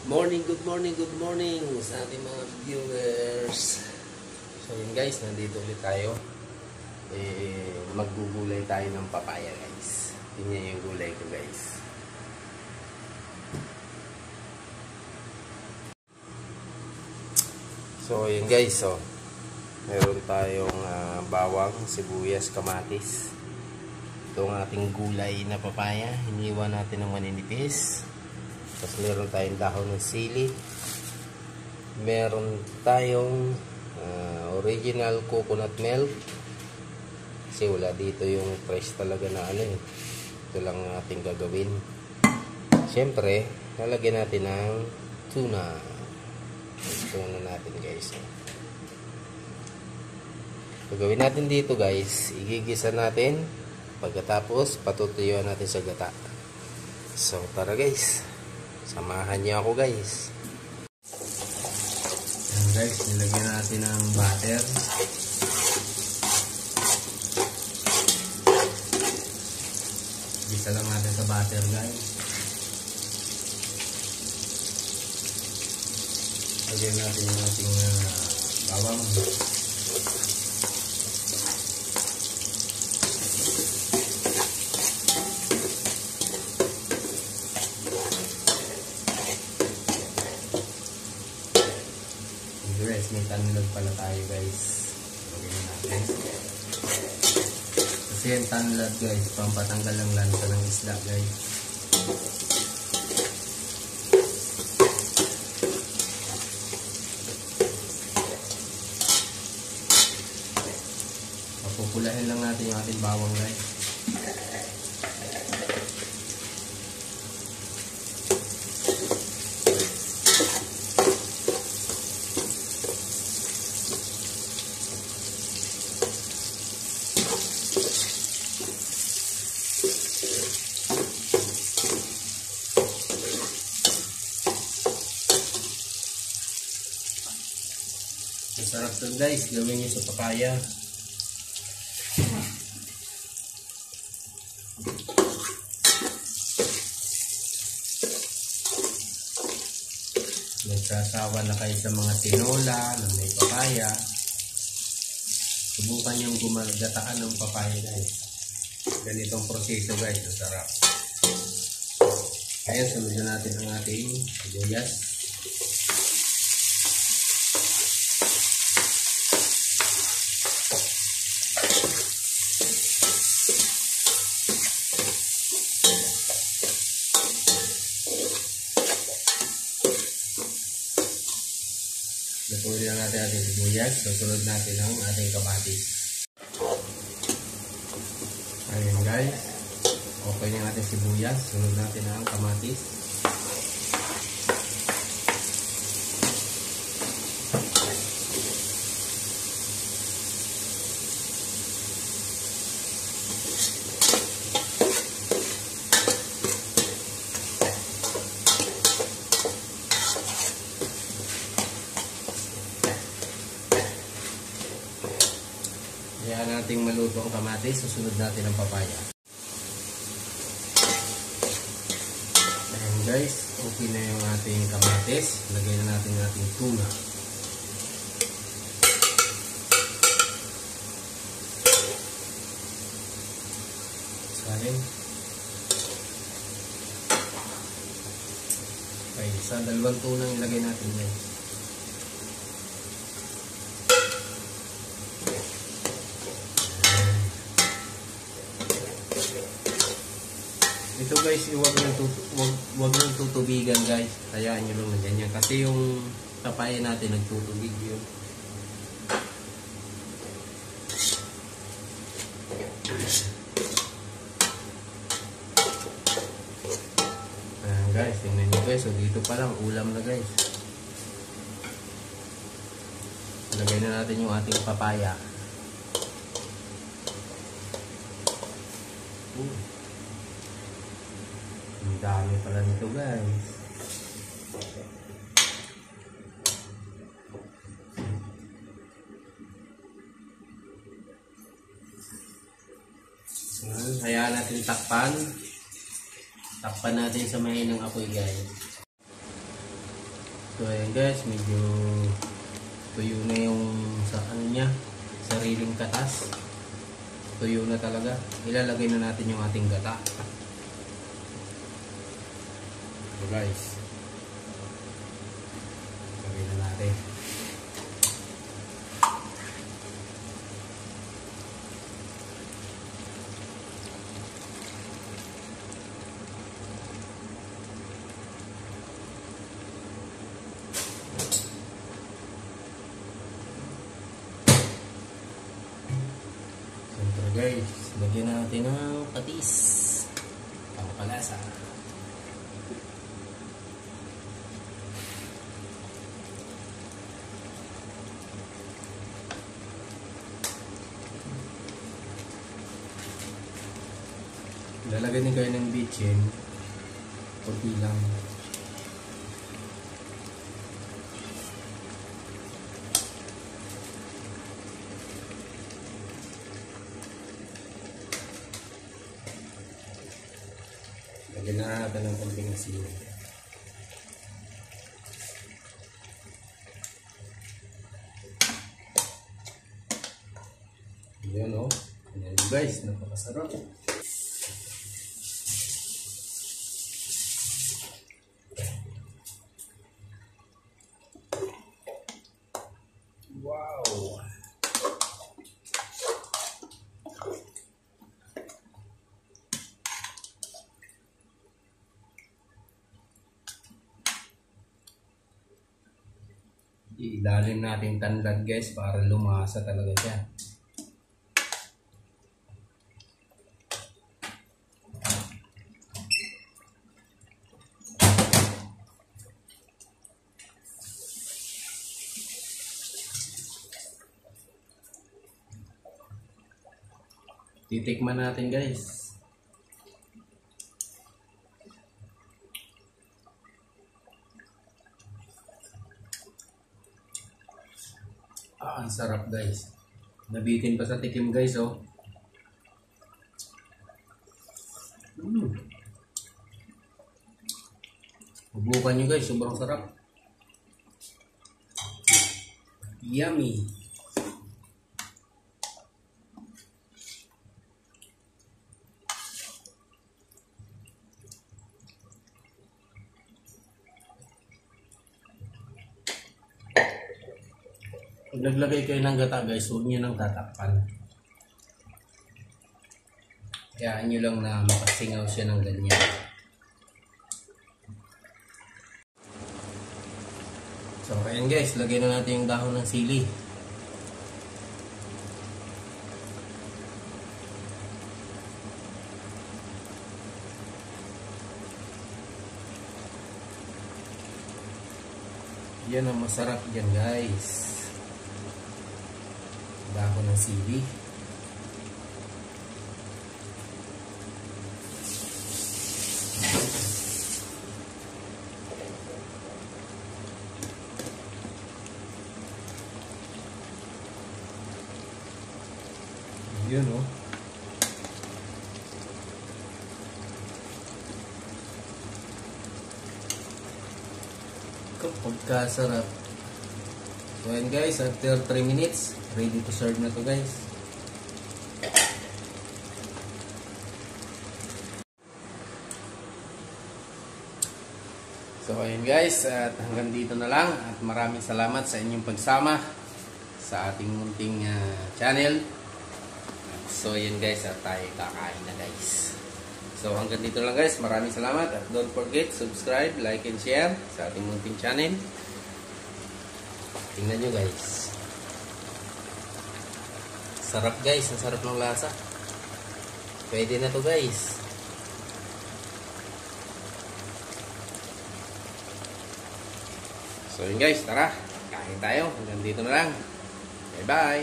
Good morning sa ating mga viewers. So yun guys, nandito ulit tayo. Maggugulay tayo ng papaya guys. Tingnan yung gulay ko guys. So yun guys, so meron tayong bawang, sibuyas, kamatis. Ito ang ating gulay na papaya. Hiniwa natin ng maninipis. Tapos meron tayong dahon ng sili. Meron tayong original coconut milk. Kasi wala dito yung fresh talaga na ito lang ating gagawin. Siyempre, lalagyan natin ng tuna. Tuna natin guys. Gagawin natin dito guys, igigisa natin. Pagkatapos, patutuyuan natin sa gata. So, tara guys. Samahan niyo ako guys. Ayan guys, nilagyan natin ng butter. Gisa lang natin sa butter guys. Lagyan natin yung ating bawang. Guys, may tanlad pala tayo guys. Lagyan natin. Kasi yung tanlad guys, pampatanggal ng lansa ng isda guys. Papupulahin lang natin yung ating bawang guys. Masarap to guys, gawin nyo sa papaya. Nagsasawa na kayo sa mga tinola na may papaya. Subukan yung gumagataan ng papaya guys. Ganitong proseso guys, masarap. Kaya sunod na natin ang ating sibuyas. Lutuin na natin ating sibuyas. Susunod natin ang ating kamatis. Ayan guys. Okay na ating sibuyas. Sunod natin ang kamatis. Ayan nating maluto ang kamatis. Susunod natin ang papaya. Ayan guys, okay na yung ating kamatis. Lagay na natin ang ating tuna. Salin. Okay, sa dalawang tunang ilagay natin guys. Ito guys, wag nang tutubigan guys. Hayaan nyo lang na ganyan. Kasi yung papaya natin nagtutubig yun. Ayan guys, tingnan nyo guys. So dito pa lang, ulam na guys. Lagay na natin yung ating papaya. Ang dami pala nito guys. Hayaan natin takpan. Takpan natin sa mahinang apoy guys. So ayan guys, medyo tuyo na yung sa ano niya, sariling katas. Tuyo na talaga. Ilalagay na natin yung ating gata. So guys, lagay na natin. Siyempre guys, lagyan natin ng patis. Pangpalasa. Lalagyan din kayo ng bitchin. Kunti lang. Lagyan na natin ng konting asin. Ayan o. Ayan guys, napakasarap. Wow! Ilalim natin tanlad guys para lumasa talaga siya. Titikman natin guys. Ang sarap guys. Nabitin pa sa tikim guys oh. Subukan nyo guys, sobrang sarap. Yummy. Pag naglagay kayo ng gata guys, huwag nyo nang tatakpan. Kayaan nyo lang na makasingaw siya ng ganyan. So ayan guys, lagay na natin yung dahon ng sili. Yan ang masarap dyan guys. Dahon ng sili. Yun oh. Pagkasarap. So ayan guys, after 3 minutes, ready to serve na to guys. So ayan guys, at hanggang dito na lang. At maraming salamat sa inyong pagsama sa ating munting channel. So ayan guys, at tayo kakain na guys. So hanggang dito lang guys, maraming salamat. At don't forget, subscribe, like, and share sa ating munting channel. Tingnan nyo guys. Sarap guys, ang sarap ng lasa. Pwede na to guys. So yun guys, tara, kain tayo. Hanggang dito na lang. Bye bye.